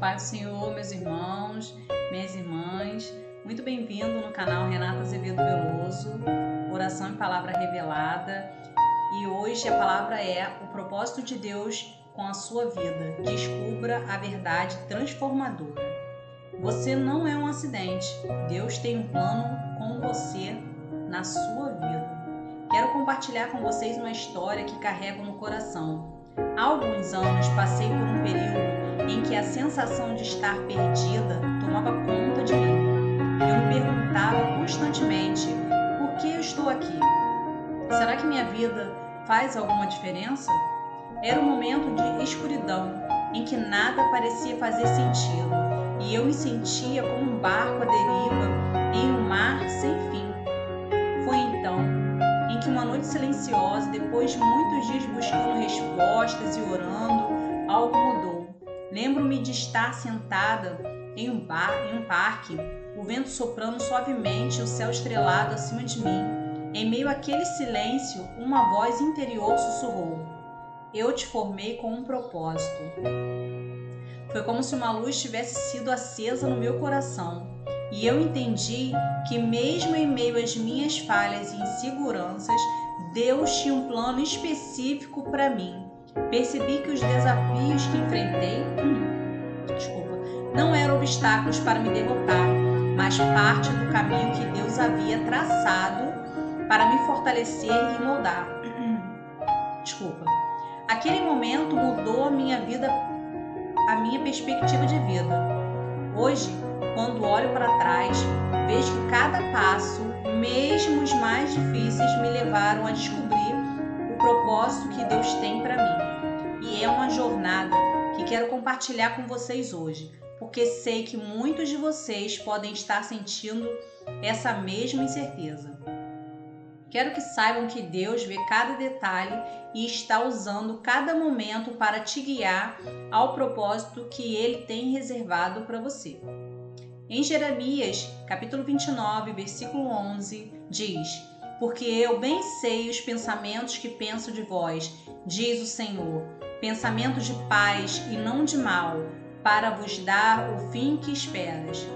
paz do Senhor, meus irmãos, minhas irmãs. Muito bem-vindo no canal Renata Azevedo Veloso, Oração e Palavra Revelada. E hoje a palavra é o propósito de Deus com a sua vida. Descubra a verdade transformadora. Você não é um acidente. Deus tem um plano com você na sua vida. Quero compartilhar com vocês uma história que carrego no coração. Há alguns anos passei por um período em que a sensação de estar perdida tomava conta de mim. Eu me perguntava constantemente: por que eu estou aqui? Será que minha vida faz alguma diferença? Era um momento de escuridão em que nada parecia fazer sentido e eu me sentia como um barco à deriva em um mar sem fim. Foi então em que uma noite silenciosa, depois de muitos dias buscando respostas e orando, algo mudou. Lembro-me de estar sentada em um parque, o vento soprando suavemente, o céu estrelado acima de mim. Em meio àquele silêncio, uma voz interior sussurrou: "Eu te formei com um propósito." Foi como se uma luz tivesse sido acesa no meu coração. E eu entendi que mesmo em meio às minhas falhas e inseguranças, Deus tinha um plano específico para mim. Percebi que os desafios que enfrentei não eram obstáculos para me derrotar, mas parte do caminho que Deus havia traçado para me fortalecer e moldar. Aquele momento mudou a minha vida, a minha perspectiva de vida. Hoje, quando olho para trás, vejo que cada passo, mesmo os mais difíceis, me levaram a descobrir o propósito que Deus tem para mim. E é uma jornada que quero compartilhar com vocês hoje, porque sei que muitos de vocês podem estar sentindo essa mesma incerteza. Quero que saibam que Deus vê cada detalhe e está usando cada momento para te guiar ao propósito que Ele tem reservado para você. Em Jeremias, capítulo 29, versículo 11, diz: "Porque eu bem sei os pensamentos que penso de vós, diz o Senhor, pensamentos de paz e não de mal, para vos dar o fim que esperas."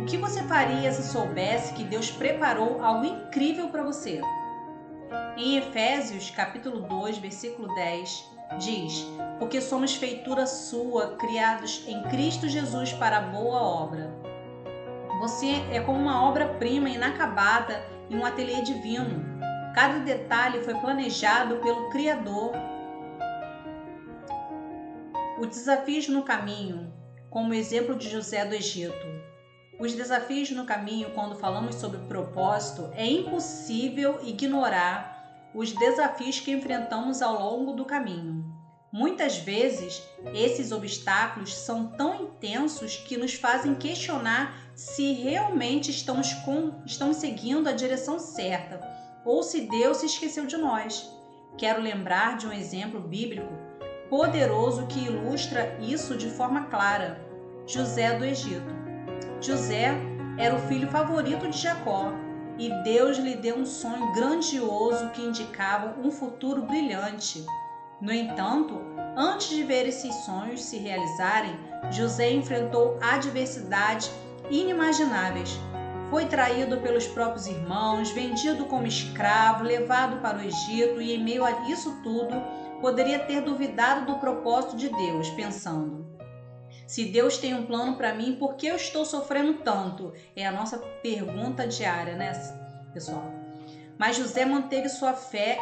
O que você faria se soubesse que Deus preparou algo incrível para você? Em Efésios, capítulo 2, versículo 10, diz: "Porque somos feitura sua, criados em Cristo Jesus para a boa obra." Você é como uma obra-prima inacabada em um ateliê divino. Cada detalhe foi planejado pelo Criador. Os desafios no caminho, como o exemplo de José do Egito. Os desafios no caminho, quando falamos sobre propósito, é impossível ignorar os desafios que enfrentamos ao longo do caminho. Muitas vezes, esses obstáculos são tão intensos que nos fazem questionar se realmente estamos seguindo a direção certa ou se Deus se esqueceu de nós. Quero lembrar de um exemplo bíblico poderoso que ilustra isso de forma clara: José do Egito. José era o filho favorito de Jacó e Deus lhe deu um sonho grandioso que indicava um futuro brilhante. No entanto, antes de ver esses sonhos se realizarem, José enfrentou adversidades inimagináveis. Foi traído pelos próprios irmãos, vendido como escravo, levado para o Egito e, em meio a isso tudo, poderia ter duvidado do propósito de Deus, pensando: se Deus tem um plano para mim, por que eu estou sofrendo tanto? É a nossa pergunta diária, né, pessoal? Mas José manteve sua fé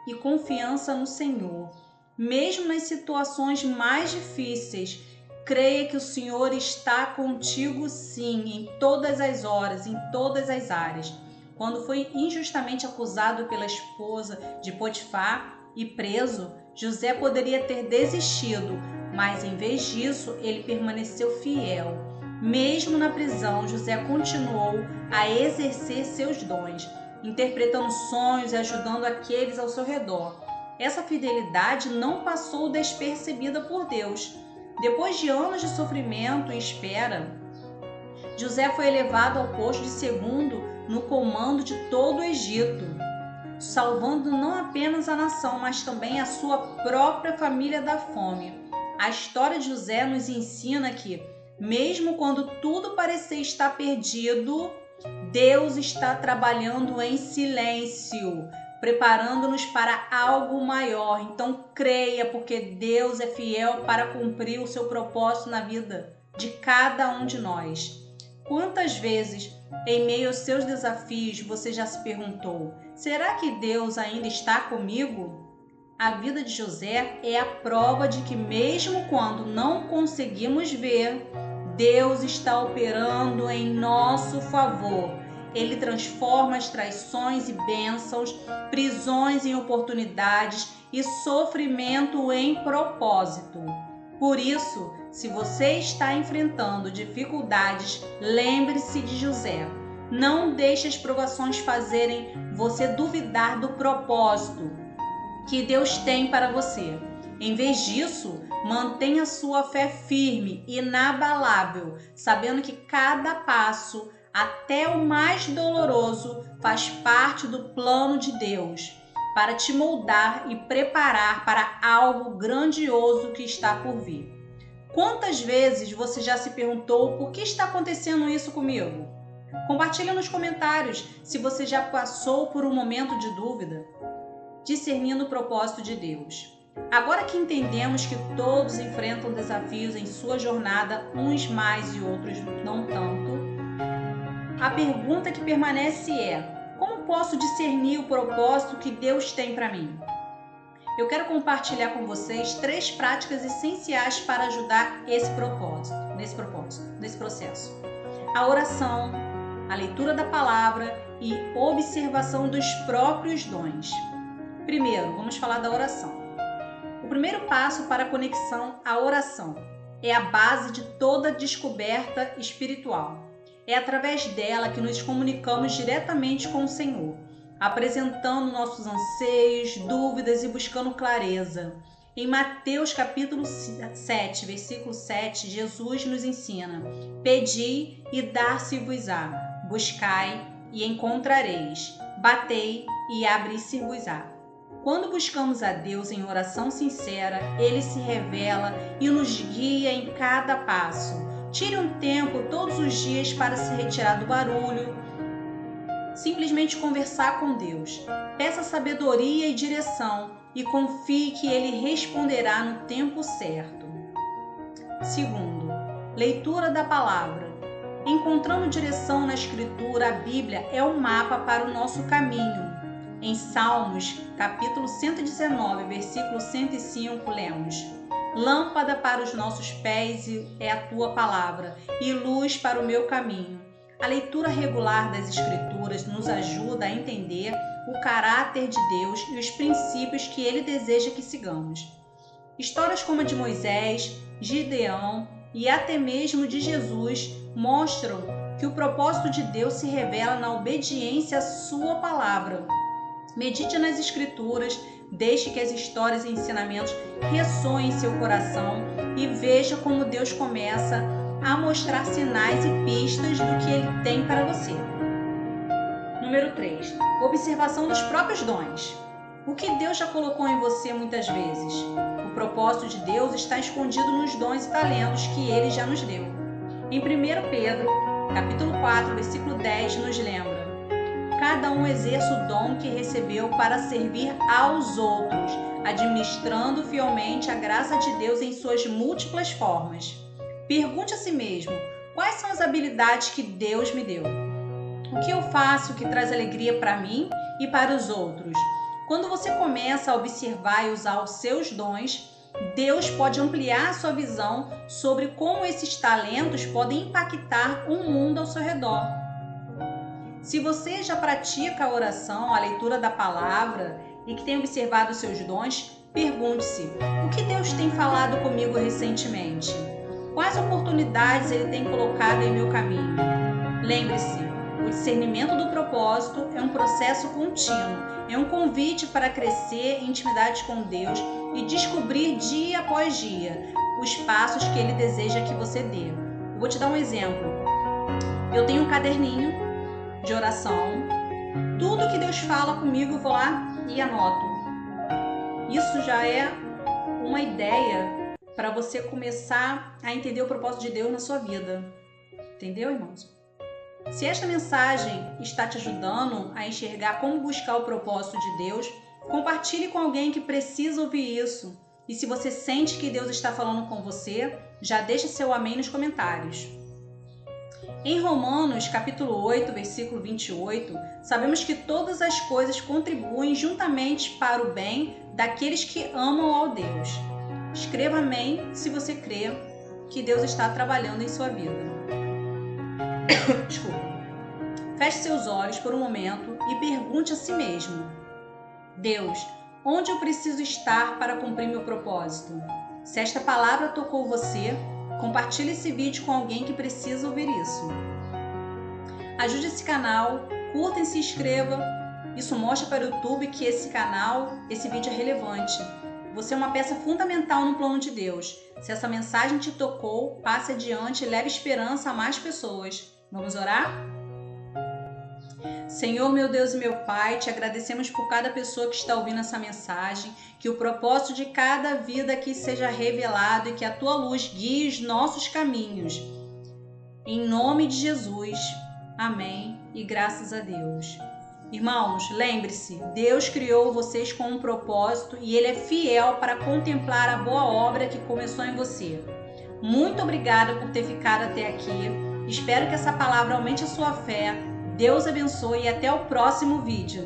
e confiança no Senhor. Mesmo nas situações mais difíceis, creia que o Senhor está contigo sim, em todas as horas, em todas as áreas. Quando foi injustamente acusado pela esposa de Potifar e preso, José poderia ter desistido, mas em vez disso, ele permaneceu fiel. Mesmo na prisão, José continuou a exercer seus dons, interpretando sonhos e ajudando aqueles ao seu redor. Essa fidelidade não passou despercebida por Deus. Depois de anos de sofrimento e espera, José foi elevado ao posto de segundo no comando de todo o Egito, salvando não apenas a nação, mas também a sua própria família da fome. A história de José nos ensina que, Mesmo quando tudo parecer estar perdido, Deus está trabalhando em silêncio, preparando-nos para algo maior. Então creia, porque Deus é fiel para cumprir o seu propósito na vida de cada um de nós. Quantas vezes, em meio aos seus desafios, você já se perguntou: será que Deus ainda está comigo? A vida de José é a prova de que mesmo quando não conseguimos ver, Deus está operando em nosso favor. Ele transforma as traições em bênçãos, prisões em oportunidades e sofrimento em propósito. Por isso, se você está enfrentando dificuldades, lembre-se de José. Não deixe as provações fazerem você duvidar do propósito que Deus tem para você. Em vez disso, mantenha sua fé firme, inabalável, sabendo que cada passo, até o mais doloroso, faz parte do plano de Deus para te moldar e preparar para algo grandioso que está por vir. Quantas vezes você já se perguntou por que está acontecendo isso comigo? Compartilhe nos comentários se você já passou por um momento de dúvida. Discernindo o propósito de Deus. Agora que entendemos que todos enfrentam desafios em sua jornada, uns mais e outros não tanto, a pergunta que permanece é: como posso discernir o propósito que Deus tem para mim? Eu quero compartilhar com vocês 3 práticas essenciais para ajudar nesse processo. A oração, a leitura da palavra e observação dos próprios dons. Primeiro, vamos falar da oração. O primeiro passo para a conexão à oração é a base de toda descoberta espiritual. É através dela que nos comunicamos diretamente com o Senhor, apresentando nossos anseios, dúvidas e buscando clareza. Em Mateus capítulo 7, versículo 7, Jesus nos ensina: pedi e dar-se-vos-á, buscai e encontrareis, batei e abrir-se-vos-á. Quando buscamos a Deus em oração sincera, Ele se revela e nos guia em cada passo. Tire um tempo todos os dias para se retirar do barulho, simplesmente conversar com Deus. Peça sabedoria e direção e confie que Ele responderá no tempo certo. Segundo, leitura da palavra. Encontrando direção na Escritura, a Bíblia é o mapa para o nosso caminho. Em Salmos, capítulo 119, versículo 105, lemos: lâmpada para os nossos pés é a tua palavra e luz para o meu caminho. A leitura regular das Escrituras nos ajuda a entender o caráter de Deus e os princípios que Ele deseja que sigamos. Histórias como a de Moisés, Gideão e até mesmo de Jesus mostram que o propósito de Deus se revela na obediência à sua palavra. Medite nas Escrituras, deixe que as histórias e ensinamentos ressoem em seu coração e veja como Deus começa a mostrar sinais e pistas do que Ele tem para você. Número 3. Observação dos próprios dons. O que Deus já colocou em você muitas vezes? O propósito de Deus está escondido nos dons e talentos que Ele já nos deu. Em 1 Pedro, capítulo 4, versículo 10, nos lembra: cada um exerça o dom que recebeu para servir aos outros, administrando fielmente a graça de Deus em suas múltiplas formas. Pergunte a si mesmo: quais são as habilidades que Deus me deu? O que eu faço que traz alegria para mim e para os outros? Quando você começa a observar e usar os seus dons, Deus pode ampliar a sua visão sobre como esses talentos podem impactar o mundo ao seu redor. Se você já pratica a oração, a leitura da palavra e que tem observado os seus dons, pergunte-se: o que Deus tem falado comigo recentemente? Quais oportunidades Ele tem colocado em meu caminho? Lembre-se, o discernimento do propósito é um processo contínuo, é um convite para crescer em intimidade com Deus e descobrir dia após dia os passos que Ele deseja que você dê. Eu vou te dar um exemplo. Eu tenho um caderninho de oração. Tudo que Deus fala comigo, eu vou lá e anoto. Isso já é uma ideia para você começar a entender o propósito de Deus na sua vida. Entendeu, irmãos? Se esta mensagem está te ajudando a enxergar como buscar o propósito de Deus, compartilhe com alguém que precisa ouvir isso. E se você sente que Deus está falando com você, já deixa seu amém nos comentários. Em Romanos, capítulo 8, versículo 28, sabemos que todas as coisas contribuem juntamente para o bem daqueles que amam ao Deus. Escreva amém se você crê que Deus está trabalhando em sua vida. Desculpa. Feche seus olhos por um momento e pergunte a si mesmo: Deus, onde eu preciso estar para cumprir meu propósito? Se esta palavra tocou você, compartilhe esse vídeo com alguém que precisa ouvir isso. Ajude esse canal, curta e se inscreva. Isso mostra para o YouTube que esse vídeo é relevante. Você é uma peça fundamental no plano de Deus. Se essa mensagem te tocou, passe adiante e leve esperança a mais pessoas. Vamos orar? Senhor, meu Deus e meu Pai, te agradecemos por cada pessoa que está ouvindo essa mensagem, que o propósito de cada vida aqui seja revelado e que a tua luz guie os nossos caminhos. Em nome de Jesus, amém e graças a Deus. Irmãos, lembre-se, Deus criou vocês com um propósito e Ele é fiel para contemplar a boa obra que começou em você. Muito obrigada por ter ficado até aqui. Espero que essa palavra aumente a sua fé. Deus abençoe e até o próximo vídeo.